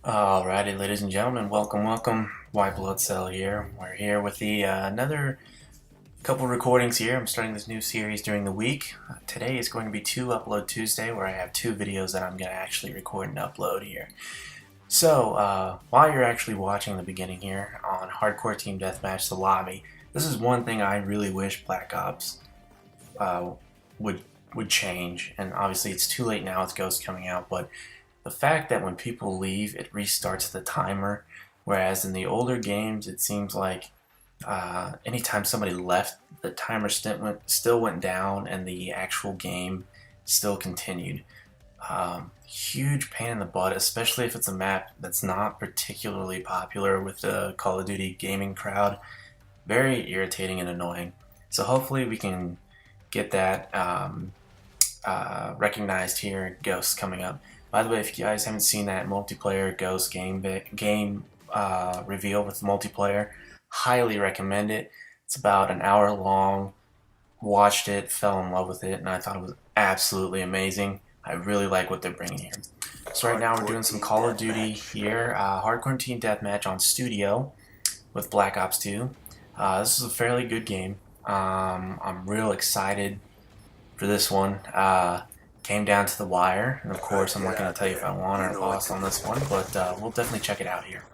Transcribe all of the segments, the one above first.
Alrighty, ladies and gentlemen, welcome. White Blood Cell here. We're here with the another couple recordings here. I'm starting this new series during the week. Today is going to be Upload Tuesday, where I have two videos that I'm going to actually record and upload here. So, while you're actually watching the beginning here on Hardcore Team Deathmatch: The Lobby, this is one thing I really wish Black Ops would change. And obviously, it's too late now with Ghost coming out, but the fact that when people leave, it restarts the timer, whereas in the older games, it seems like anytime somebody left, the timer still went down and the actual game still continued. Huge pain in the butt, especially if it's a map that's not particularly popular with the Call of Duty gaming crowd. Very irritating and annoying. So hopefully we can get that recognized here. Ghosts coming up. By the way, if you guys haven't seen that multiplayer Ghost game reveal with multiplayer, highly recommend it. It's about an hour long. Watched it, fell in love with it, and I thought it was absolutely amazing. I really like what they're bringing here. So right now we're doing some Call of Duty here, Hardcore Team Deathmatch on Studio with Black Ops 2. This is a fairly good game. I'm real excited for this one. Came down to the wire, and of course I'm not going to tell you if I won or lost on this one, but we'll definitely check it out here.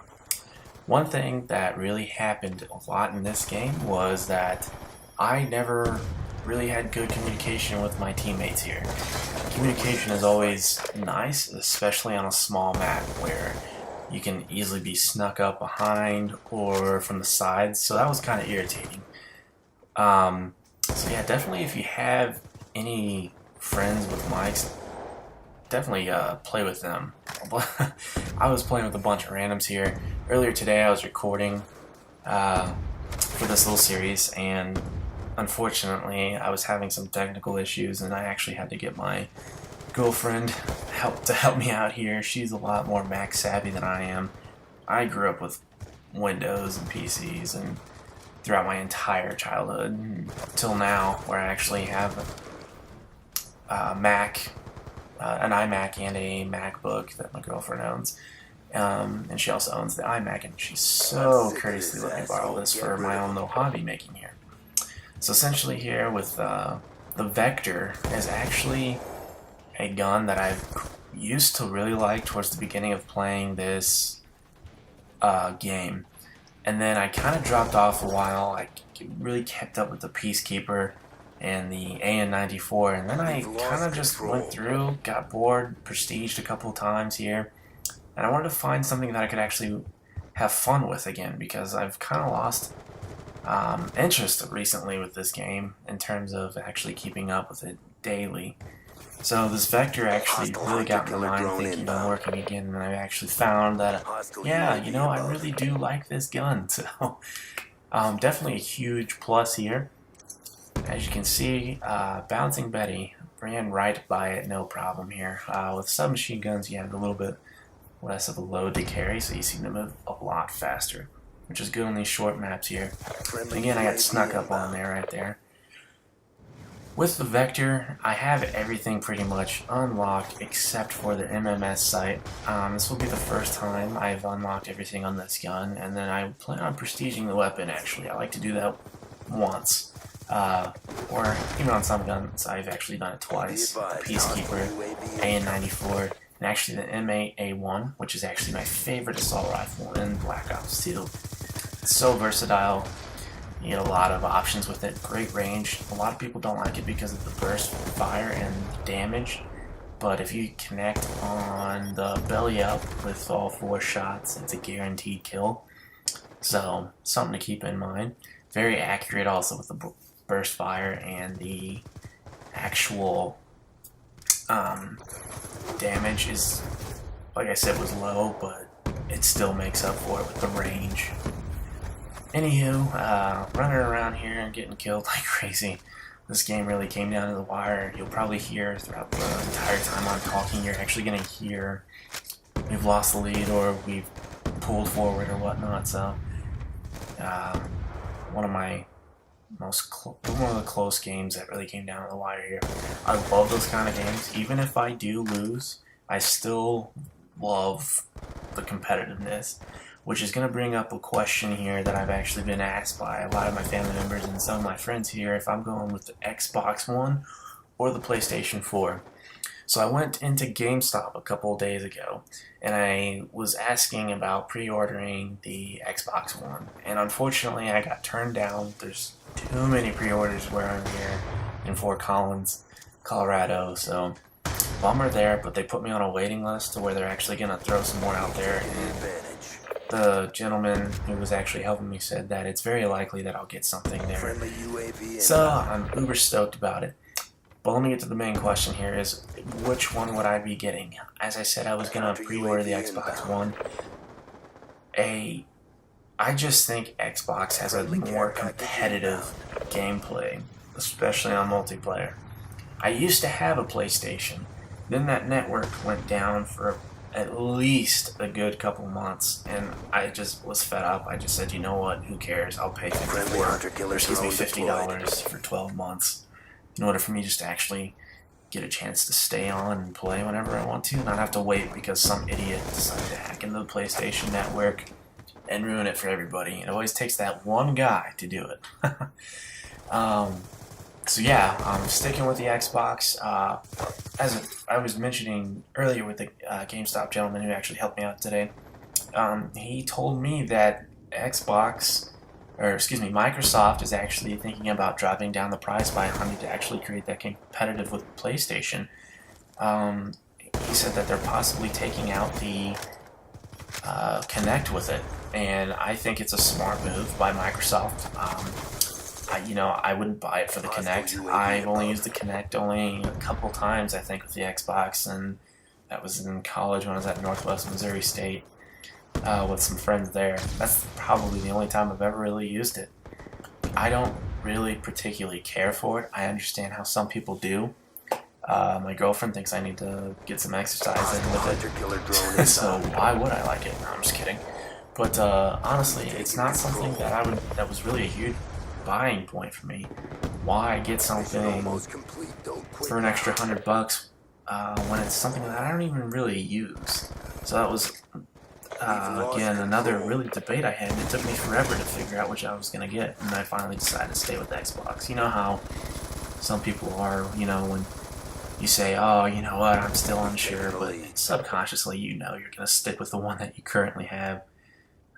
One thing that really happened a lot in this game was that I never really had good communication with my teammates here. Communication is always nice, especially on a small map where you can easily be snuck up behind or from the sides, so that was kind of irritating. So yeah, definitely if you have any friends with mics, definitely play with them. I was playing with a bunch of randoms here. Earlier today I was recording for this little series, and unfortunately I was having some technical issues, and I actually had to get my girlfriend to help me out here. She's a lot more Mac savvy than I am. I grew up with Windows and PCs and throughout my entire childhood till now, where I actually have Mac, an iMac and a MacBook that my girlfriend owns. And she also owns the iMac, and she's so courteously let me borrow this for my own little hobby making here. So essentially here with the Vector is actually a gun that I used to really like towards the beginning of playing this game. And then I kind of dropped off a while. I really kept up with the Peacekeeper and the AN-94, and then I kind of just went through, got bored, prestiged a couple times here, and I wanted to find something that I could actually have fun with again, because I've kind of lost interest recently with this game in terms of actually keeping up with it daily. So this Vector actually really got my mind thinking on working again, and I actually found that, yeah, you know, I really do like this gun, so definitely a huge plus here. As you can see, Bouncing Betty ran right by it, no problem here. With submachine guns, you have a little bit less of a load to carry, so you seem to move a lot faster, which is good on these short maps here. And again, I got snuck up on there right there. With the Vector, I have everything pretty much unlocked except for the MMS sight. This will be the first time I've unlocked everything on this gun, and then I plan on prestiging the weapon actually. I like to do that once. Or even on some guns, I've actually done it twice. The Peacekeeper, AN-94, and actually the M8A1, which is actually my favorite assault rifle in Black Ops 2. It's so versatile. You get a lot of options with it. Great range. A lot of people don't like it because of the burst fire and damage, but if you connect on the belly up with all 4 shots, it's a guaranteed kill. So something to keep in mind. Very accurate also with the burst fire, and the actual damage is, like I said, was low, but it still makes up for it with the range. Anywho, running around here and getting killed like crazy. This game really came down to the wire. You'll probably hear throughout the entire time I'm talking, you're actually going to hear we've lost the lead or we've pulled forward or whatnot. So one of the close games that really came down to the wire here. I love those kind of games. Even if I do lose, I still love the competitiveness, which is going to bring up a question here that I've actually been asked by a lot of my family members and some of my friends here, if I'm going with the Xbox One or the PlayStation 4. So I went into GameStop a couple of days ago, and I was asking about pre-ordering the Xbox One, and unfortunately I got turned down. There's too many pre-orders where I'm here in Fort Collins, Colorado, so bummer there, but they put me on a waiting list to where they're actually going to throw some more out there, and the gentleman who was actually helping me said that it's very likely that I'll get something there. So I'm uber stoked about it. But let me get to the main question here is, which one would I be getting? As I said, I was going to pre-order the Xbox One. I just think Xbox has a more competitive gameplay, especially on multiplayer. I used to have a PlayStation. Then that network went down for at least a good couple months, and I just was fed up. I just said, you know what, who cares? I'll pay $50 for 12 months. In order for me just to actually get a chance to stay on and play whenever I want to, and not have to wait because some idiot decided to hack into the PlayStation Network and ruin it for everybody. It always takes that one guy to do it. So yeah, I'm sticking with the Xbox. As I was mentioning earlier with the GameStop gentleman who actually helped me out today, he told me that Microsoft is actually thinking about dropping down the price by $100 to actually create that competitive with PlayStation. He said that they're possibly taking out the Kinect with it, and I think it's a smart move by Microsoft. I wouldn't buy it for the Kinect. I've only used the Kinect only a couple times, I think, with the Xbox, and that was in college when I was at Northwest Missouri State. With some friends there. That's probably the only time I've ever really used it. I don't really particularly care for it. I understand how some people do. My girlfriend thinks I need to get some exercise in with it. So why would I like it? No, I'm just kidding. But honestly, it's not something that was really a huge buying point for me. Why get something for an extra $100 when it's something that I don't even really use? So that was again, another really debate I had. It took me forever to figure out which I was going to get, and I finally decided to stay with the Xbox. You know how some people are, when you say, oh, you know what, I'm still unsure, but subconsciously you're going to stick with the one that you currently have.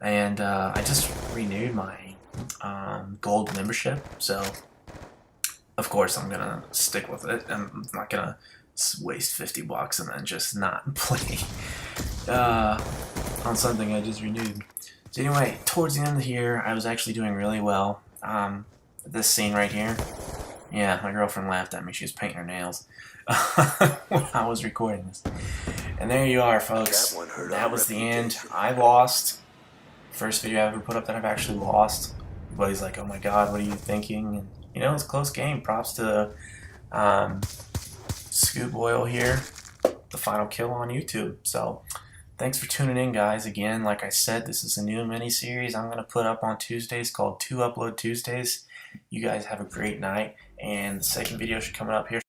And I just renewed my gold membership, so of course I'm going to stick with it. I'm not going to waste $50 and then just not play on something I just renewed. So anyway, towards the end of here, I was actually doing really well. This scene right here, yeah, my girlfriend laughed at me. She was painting her nails when I was recording this. And there you are, folks. That was the end. I lost. First video I ever put up that I've actually lost. Everybody's like, oh my god, what are you thinking? And, it's a close game. Props to Scoop Oil here, the final kill on YouTube. So thanks for tuning in, guys. Again, like I said, this is a new mini-series I'm going to put up on Tuesdays called 2 Upload Tuesdays. You guys have a great night, and the second video should come up here